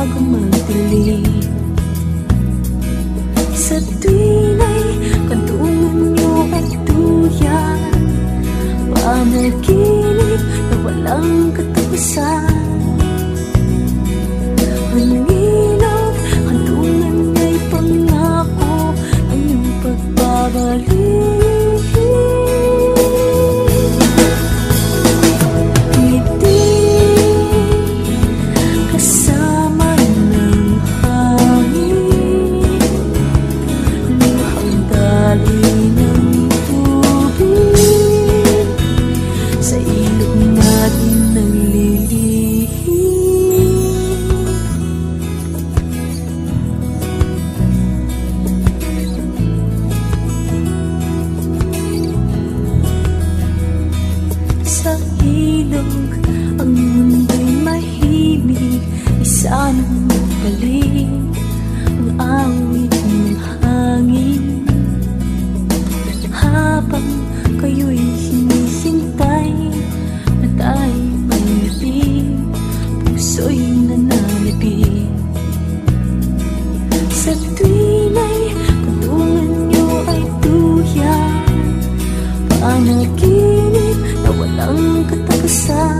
bago magdilim. Sa tuwing ay kantungan niyo at duyan, panaginip na walang katapusan. Ang ilaw, kantungan niya'y pangako ang iyong pagbabalik. Sa ilog, ang mundo'y mahimig, isa nang magaling ang awit ng hangin. Habang kayo'y hinihintay na tayo'y maibig, puso'y nananabig. Sa tuwing ay kantungan niyo ay duyan, panaginip na walang katapusan.